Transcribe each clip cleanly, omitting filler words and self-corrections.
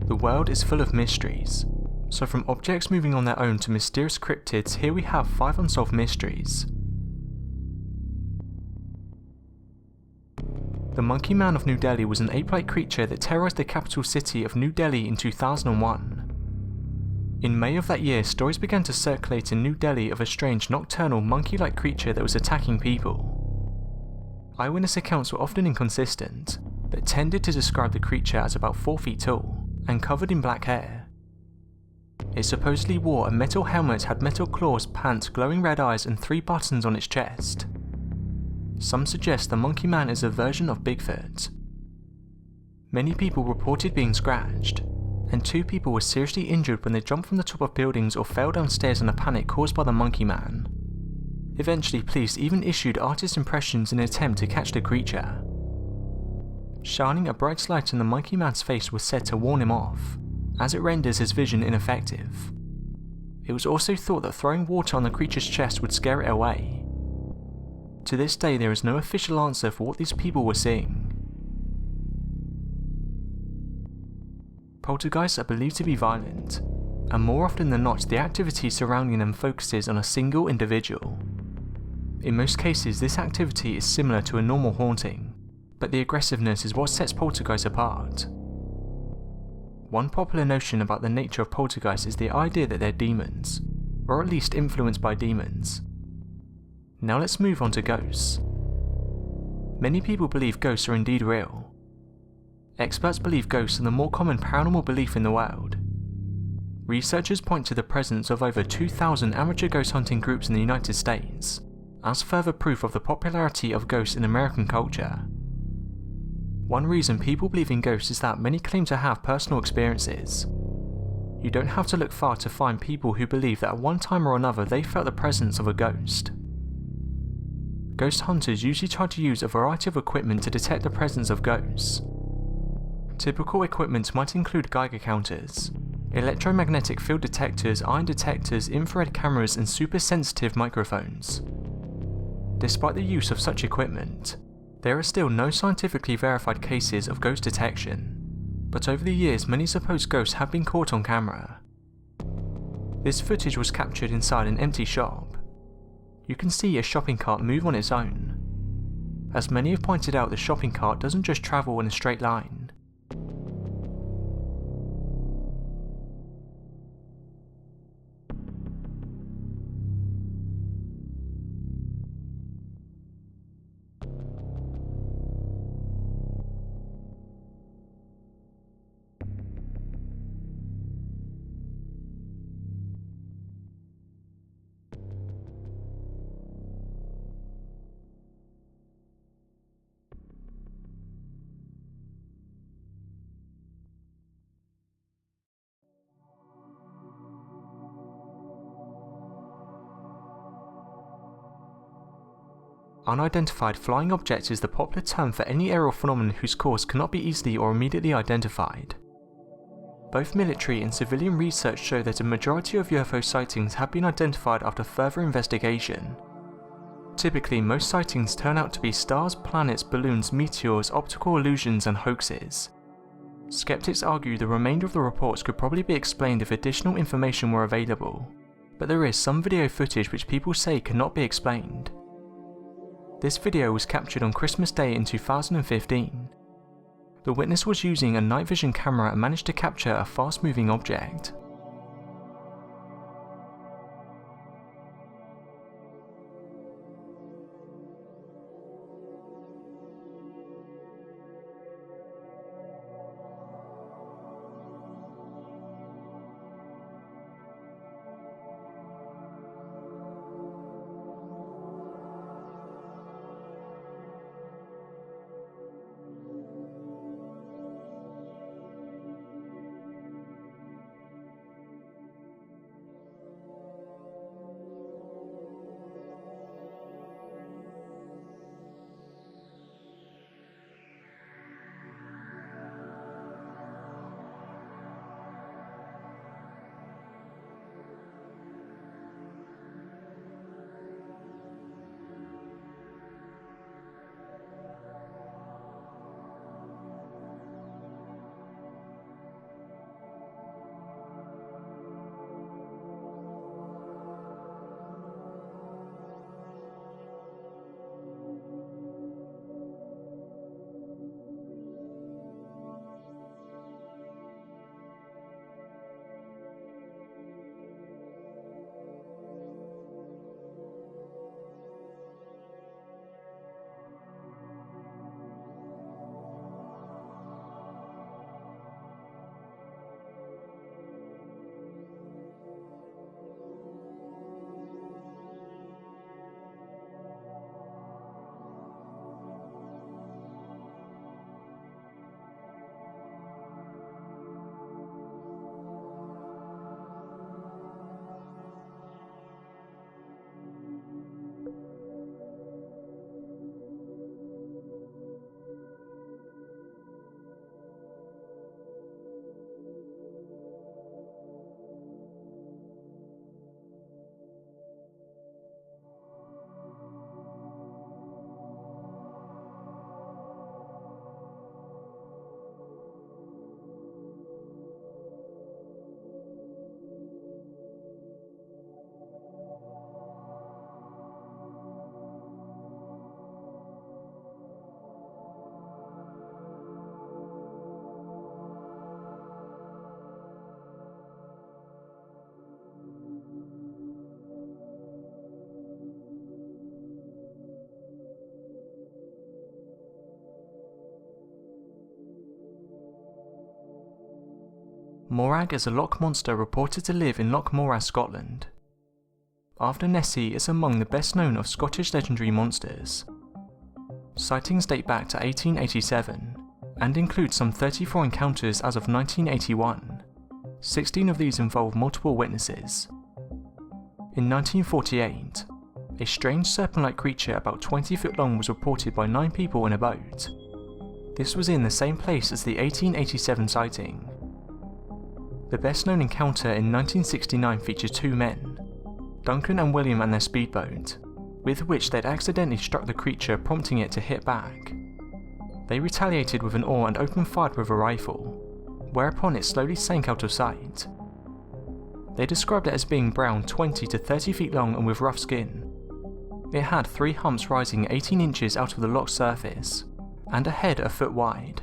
The world is full of mysteries, so from objects moving on their own to mysterious cryptids, here we have 5 unsolved mysteries. The Monkey Man of New Delhi was an ape-like creature that terrorized the capital city of New Delhi in 2001. In May of that year, stories began to circulate in New Delhi of a strange nocturnal monkey-like creature that was attacking people. Eyewitness accounts were often inconsistent, but tended to describe the creature as about 4 feet tall and covered in black hair. It supposedly wore a metal helmet, had metal claws, pants, glowing red eyes, and 3 buttons on its chest. Some suggest the Monkey Man is a version of Bigfoot. Many people reported being scratched, and 2 people were seriously injured when they jumped from the top of buildings or fell downstairs in a panic caused by the Monkey Man. Eventually, police even issued artist impressions in an attempt to catch the creature. Shining a bright light on the Monkey Man's face was said to warn him off, as it renders his vision ineffective. It was also thought that throwing water on the creature's chest would scare it away. To this day, there is no official answer for what these people were seeing. Poltergeists are believed to be violent, and more often than not, the activity surrounding them focuses on a single individual. In most cases, this activity is similar to a normal haunting, but the aggressiveness is what sets poltergeists apart. One popular notion about the nature of poltergeists is the idea that they're demons, or at least influenced by demons. Now let's move on to ghosts. Many people believe ghosts are indeed real. Experts believe ghosts are the more common paranormal belief in the world. Researchers point to the presence of over 2,000 amateur ghost hunting groups in the United States, as further proof of the popularity of ghosts in American culture. One reason people believe in ghosts is that many claim to have personal experiences. You don't have to look far to find people who believe that at one time or another they felt the presence of a ghost. Ghost hunters usually try to use a variety of equipment to detect the presence of ghosts. Typical equipment might include Geiger counters, electromagnetic field detectors, iron detectors, infrared cameras, and super sensitive microphones. Despite the use of such equipment, there are still no scientifically verified cases of ghost detection, but over the years many supposed ghosts have been caught on camera. This footage was captured inside an empty shop. You can see a shopping cart move on its own. As many have pointed out, the shopping cart doesn't just travel in a straight line. Unidentified flying object is the popular term for any aerial phenomenon whose cause cannot be easily or immediately identified. Both military and civilian research show that a majority of UFO sightings have been identified after further investigation. Typically, most sightings turn out to be stars, planets, balloons, meteors, optical illusions, and hoaxes. Skeptics argue the remainder of the reports could probably be explained if additional information were available, but there is some video footage which people say cannot be explained. This video was captured on Christmas Day in 2015. The witness was using a night vision camera and managed to capture a fast-moving object. Morag is a loch monster reported to live in Loch Morar, Scotland. After Nessie, it's among the best known of Scottish legendary monsters. Sightings date back to 1887 and include some 34 encounters as of 1981. 16 of these involve multiple witnesses. In 1948, a strange serpent-like creature about 20 foot long was reported by 9 people in a boat. This was in the same place as the 1887 sighting. The best known encounter in 1969 featured 2 men, Duncan and William, and their speedboat, with which they'd accidentally struck the creature, prompting it to hit back. They retaliated with an oar and opened fire with a rifle, whereupon it slowly sank out of sight. They described it as being brown, 20 to 30 feet long and with rough skin. It had 3 humps rising 18 inches out of the loch's surface, and a head a foot wide.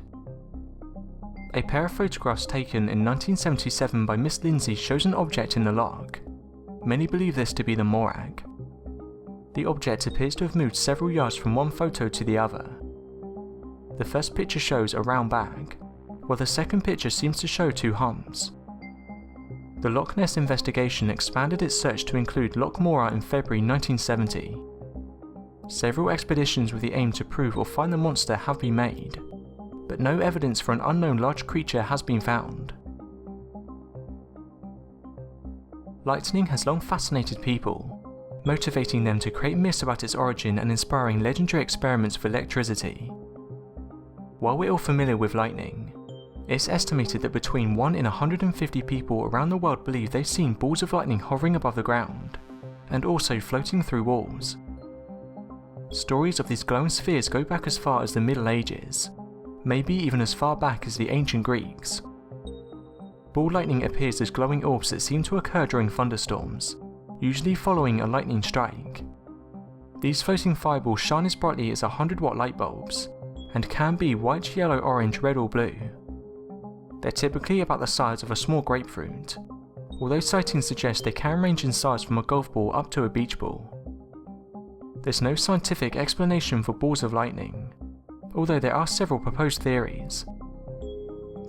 A pair of photographs taken in 1977 by Miss Lindsay shows an object in the loch. Many believe this to be the Morag. The object appears to have moved several yards from one photo to the other. The first picture shows a round bag, while the second picture seems to show 2 humps. The Loch Ness investigation expanded its search to include Loch Morar in February 1970. Several expeditions with the aim to prove or find the monster have been made, but no evidence for an unknown large creature has been found. Lightning has long fascinated people, motivating them to create myths about its origin and inspiring legendary experiments with electricity. While we're all familiar with lightning, it's estimated that between 1 in 150 people around the world believe they've seen balls of lightning hovering above the ground, and also floating through walls. Stories of these glowing spheres go back as far as the Middle Ages, maybe even as far back as the ancient Greeks. Ball lightning appears as glowing orbs that seem to occur during thunderstorms, usually following a lightning strike. These floating fireballs shine as brightly as 100-watt light bulbs, and can be white, yellow, orange, red or blue. They're typically about the size of a small grapefruit, although sightings suggest they can range in size from a golf ball up to a beach ball. There's no scientific explanation for balls of lightning, although there are several proposed theories.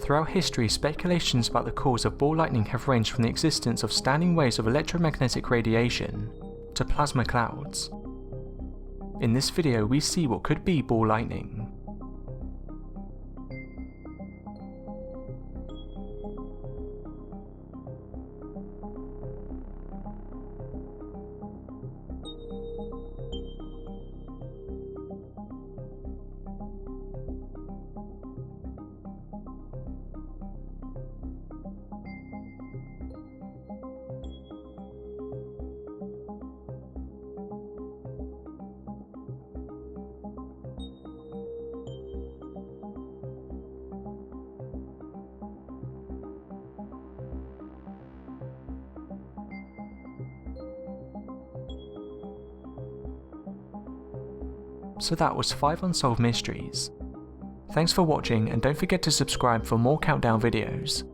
Throughout history, speculations about the cause of ball lightning have ranged from the existence of standing waves of electromagnetic radiation to plasma clouds. In this video, we see what could be ball lightning. So that was 5 unsolved mysteries. Thanks for watching, and don't forget to subscribe for more countdown videos.